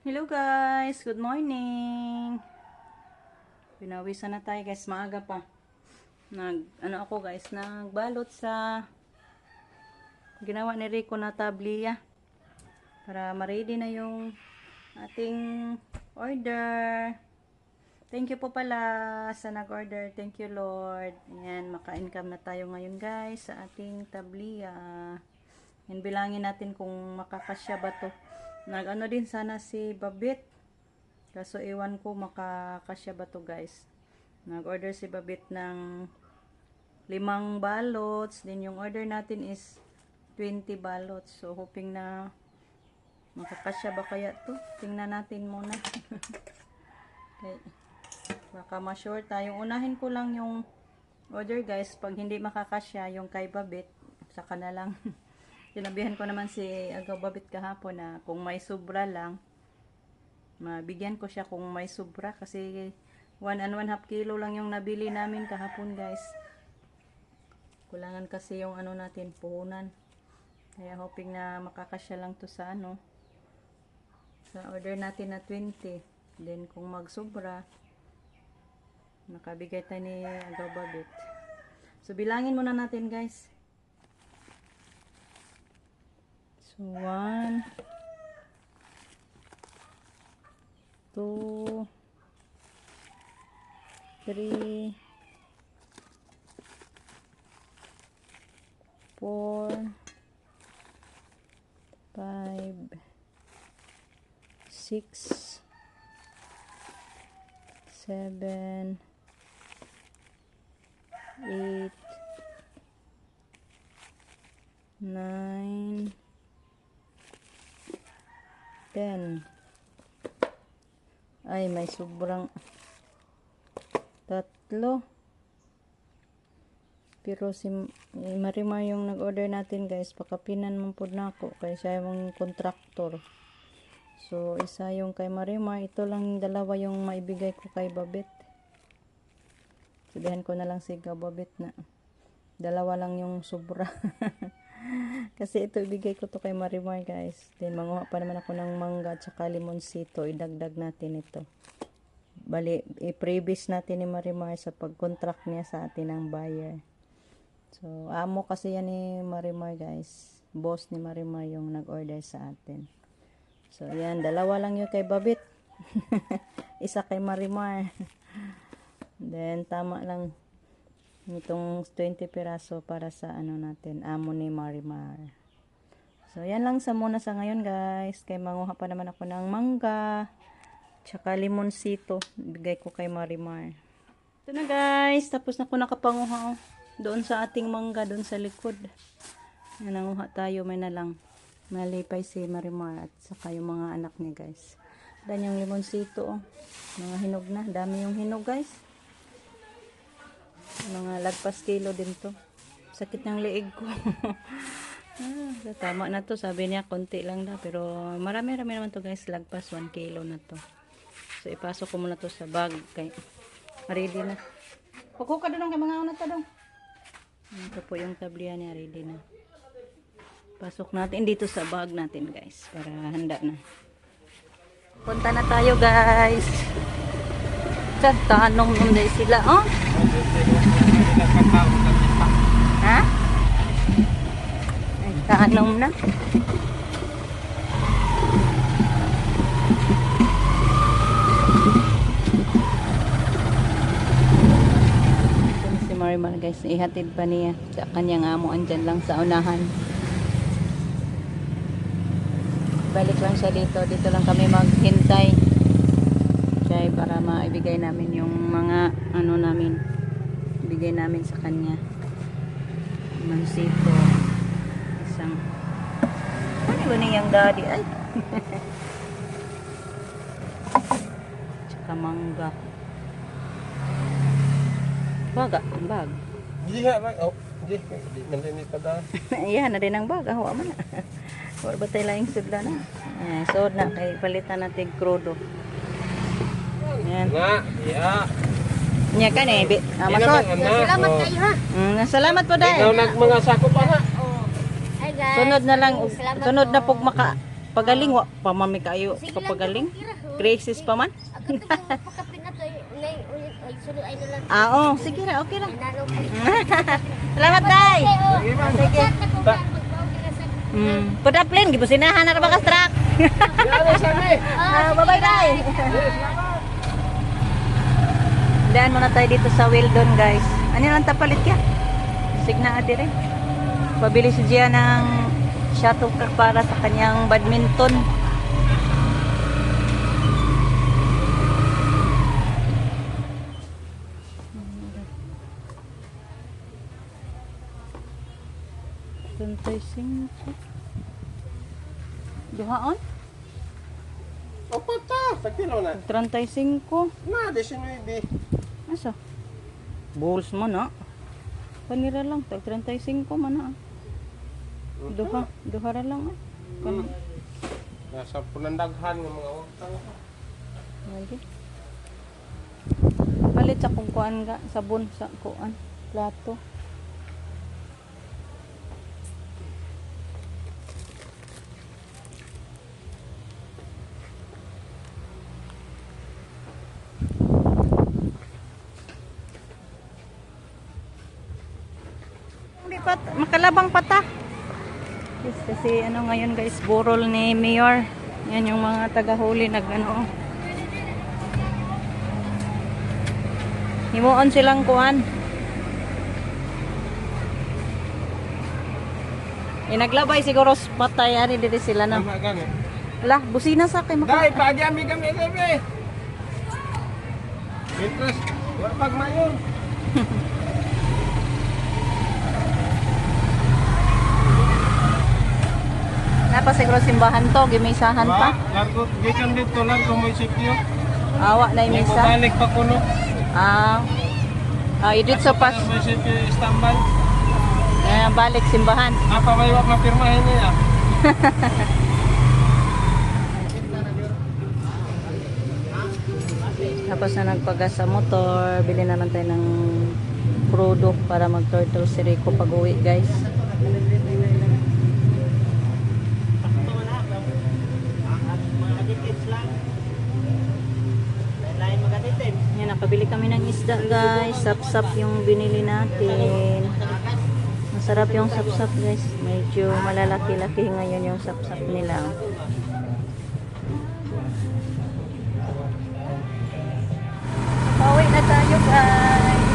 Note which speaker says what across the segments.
Speaker 1: Hello guys, good morning. Pinawisan na tayo guys, maaga pa. Ako guys, nagbalot sa ginawa ni Rico na tabliya para ma-ready na yung ating order. Thank you po pala sa nag-order. Thank you Lord. Ayan, maka-income na tayo ngayon guys sa ating tabliya. Yan, bilangin natin kung makakasya ba to. Nag-ano din sana si Babit. Kaso iwan ko makakasya ba to guys. Nag-order si Babit ng 5 ballots. Then yung order natin is 20 ballots. So hoping na makakasya ba kaya to. Tingnan natin muna. Okay. Baka ma-short tayo. Unahin ko lang yung order guys. Pag hindi makakasya yung kay Babit, saka na lang. Sinabihan ko naman si Agaw Babit kahapon na kung may sobra lang, mabigyan ko siya kung may sobra. Kasi 1 and 1/2 kilo lang yung nabili namin kahapon guys. Kulangan kasi yung ano natin, puhunan. Kaya hoping na makakasya lang to sa ano. Sa order natin na 20. Then kung magsobra, makabigay tayo ni Agaw Babit. So bilangin muna natin guys. So, 1, 2, 3, 4, 5, 6, 7, 8, 9, 10. Ay, may sobrang 3. Pero si Marimar yung nag-order natin guys, pakapinan mo po na ako. Kaya siya yung contractor. So, isa yung kay Marimar. Ito lang yung dalawa yung maibigay ko kay Babit. Sabihan ko na lang si Babit na 2 lang yung sobra. Kasi ito ibigay ko to kay Marimar guys. Then manguha pa naman ako ng mangga at saka limonsito. Idagdag natin ito. Bali, i-previous natin ni Marimar sa pag-contract niya sa atin ng buyer. So, amo kasi yan ni Marimar guys. Boss ni Marimar yung nag-order sa atin. So, yan. 2 lang yung kay Babit. Isa kay Marimar. Then, tama lang itong 20 piraso para sa ano natin, amo ni Marimar. So, yan lang sa muna sa ngayon guys. Kaya manguha pa naman ako ng mangga. Tsaka limonsito. Bigay ko kay Marimar. Ito na guys. Tapos na ko nakapanguha. Doon sa ating mangga. Doon sa likod. Yan, nanguha tayo. May na lang. Malipay si Marimar. At saka yung mga anak niya guys. Dan yung limonsito. Mga hinog na. Dami yung hinog guys. Mga lagpas kilo din to. Sakit ng leeg ko. Tama na to. Sabi niya konti lang na. Pero marami-rami naman to guys. Lagpas 1 kilo na to. So ipasok ko muna to sa bag. Kay ready na. Pagkuka doon kay mga unat ta doon. Ito po yung tabliya niya. Ready na. Pasok natin dito sa bag natin guys. Para handa na. Punta na tayo guys. Tanong nung dahil sila, oh? Ha? Ay, tanong na. Si Marimar guys, ihatid pa niya sa kanyang amo, andyan lang sa unahan. Balik lang siya dito. Dito lang kami maghintay. Para maibigay namin yung mga ano namin, ibigay namin sa kanya. Mansito, isang ano ba niyang daddy ay tsaka mangga bag.
Speaker 2: Di ha bag. Oh, di man pa da.
Speaker 1: Ayan na din ang bag. Hawa man na. Wala ba tayo laing sudla na. Ayan, so na kay palitan natin krudo. Yan.
Speaker 2: Na, iya.
Speaker 1: Nya kan masod.
Speaker 3: Salamat kayo ha.
Speaker 1: Salamat po dahil.
Speaker 2: Ikaw nag mga sako pa ha.
Speaker 3: Hi guys.
Speaker 1: Sunod na lang,
Speaker 3: Salamat
Speaker 1: sunod na
Speaker 3: po.
Speaker 1: pug maka Pagaling wa pa mami kayo papagaling. Graces pa man.
Speaker 3: Ako to pakapin na to ngay ay sunod ay nalang.
Speaker 1: Ah, oh, sige ra, okay ra.
Speaker 3: Nalo ko.
Speaker 1: Salamat day.
Speaker 2: Sige, ma'am.
Speaker 1: Sige. Pud plane gibusinahan na ra ba ka truck?
Speaker 2: Ano sa amin?
Speaker 1: Bye-bye day. Daan muna tayo dito sa Wildon, guys. Ano lang tapalit ka? Signa ati rin. Pabili si Gia ng shuttlecock para sa kanyang badminton. Duhaon?
Speaker 2: Opo ta, tagkilo na.
Speaker 1: 35.
Speaker 2: Na, 19.
Speaker 1: Asa? Balls mo na. Panira lang. Tag 35 man na. Duha ra lang.
Speaker 2: Nasa punandaghan ng mga utang.
Speaker 1: Lagi. Palit sa kung kuan ga. Sabon sa kuan. Plato. Makalabang pata. Yes, kasi ano ngayon guys, burol ni Mayor. Yan yung mga taga-huli nag ano. Himuon silang kuan. Naglabay siguro sa patay ari diri sila na.
Speaker 2: Tama gani.
Speaker 1: Lah, busina sa kay
Speaker 2: Dai, pagyami kami lebe. Interest, wala pagmayon.
Speaker 1: Napa siguro simbahan to, gimisahan pa.
Speaker 2: Largo, gikan dito lang kung may sityo.
Speaker 1: Awa na
Speaker 2: May
Speaker 1: imisa.
Speaker 2: balik pa kuno.
Speaker 1: Idit sa pas.
Speaker 2: May sityo istambay.
Speaker 1: Balik simbahan.
Speaker 2: Apa may wak mapirmahin niya?
Speaker 1: Tapos na nagpagas sa motor, bili na lang tayo ng crudo para mag-turtle si Rico pag uwi guys. Yan, nakabili kami ng isda guys. Sap-sap yung binili natin. Masarap yung sap-sap guys. Medyo malalaki-laki ngayon yung sap-sap nila. Pauwi na tayo guys.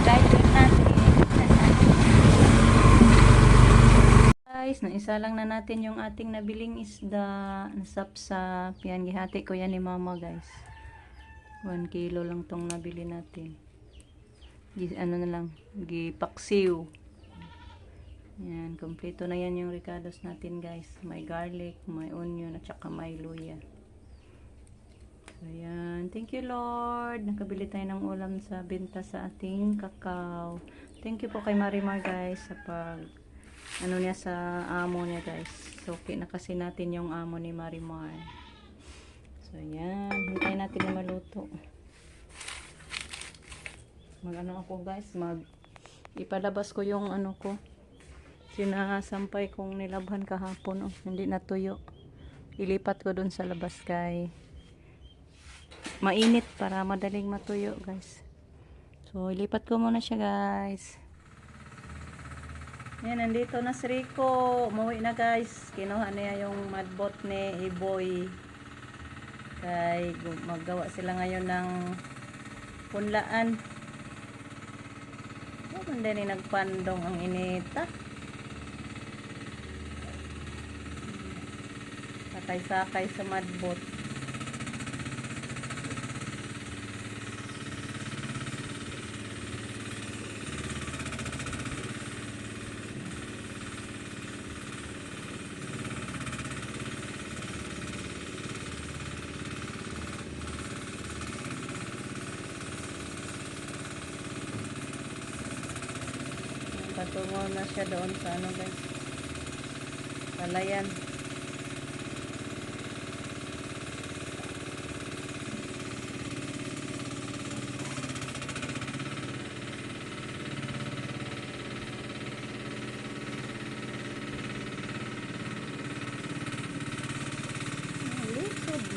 Speaker 1: Diving natin. Guys, naisa lang na natin yung ating nabiling isda. Nasapsap. Yan, gihati ko yan ni mama guys. 1 kilo lang tong nabili natin. Ano na lang, gipaksiw. Yan, kompleto na yan yung ricados natin guys. May garlic, may onion, at saka may luya. Ayan. Thank you Lord. Nakabili tayo ng ulam sa benta sa ating kakao. Thank you po kay Marimar guys sa pag ano niya sa amo niya guys. So, okay na kasi natin yung amo ni Marimar. So, ayan. Hintayin natin na maluto. Mag-ano ako guys. Ipalabas ko yung ano ko. Sinasampay kong nilabhan kahapon. Oh. Hindi natuyo. Ilipat ko dun sa labas kay mainit para madaling matuyo guys. So ilipat ko muna siya guys. Yan, nandito na si Rico. Umuwi na guys. Kinuha niya yung madbot ni Iboy. Kay maggawa sila ngayon ng punlaan. Oh, hindi ni nagpandong ang inita. Sakay-sakay sa madbot. Patungo na siya doon sa ano guys, palayan.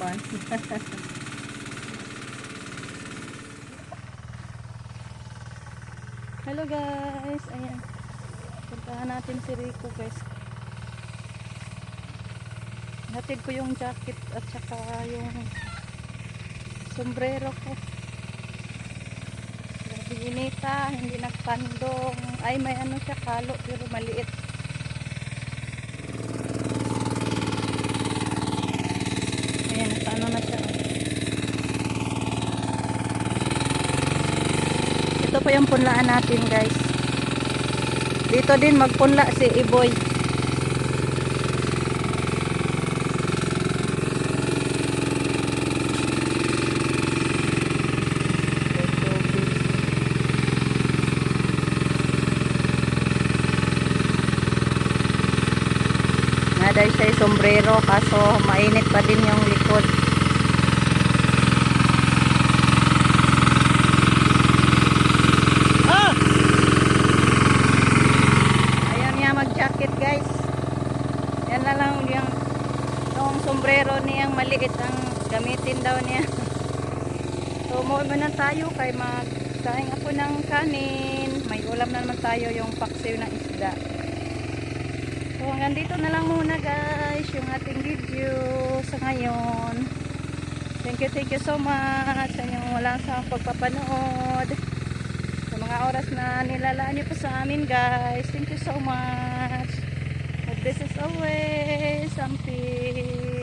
Speaker 1: naman. Hello guys, ayan. Puntahan natin si Rico guys. Hatid ko yung jacket at saka yung sombrero ko. Grabe inita, hindi nagpandong. Ay may ano siya, kalo pero maliit. Ayan, sa ano na siya. Ito po yung punlaan natin guys. Dito din magpunla si Iboy. Dahil siya sombrero kaso mainit pa din yung likod. Ayaw niya mag-jacket guys. Yan na lang yung sombrero niyang maliit ang gamitin daw niya. So umuwi muna tayo kay magkain ako ng kanin. May ulam na naman tayo yung paksiw ng isda. So hanggang dito na lang muna guys yung ating video sa ngayon. Thank you so much sa inyong walang sa pagpapanood. Sa mga oras na nilalaan niyo po sa amin guys. Thank you so much. God bless us always. Ang peace.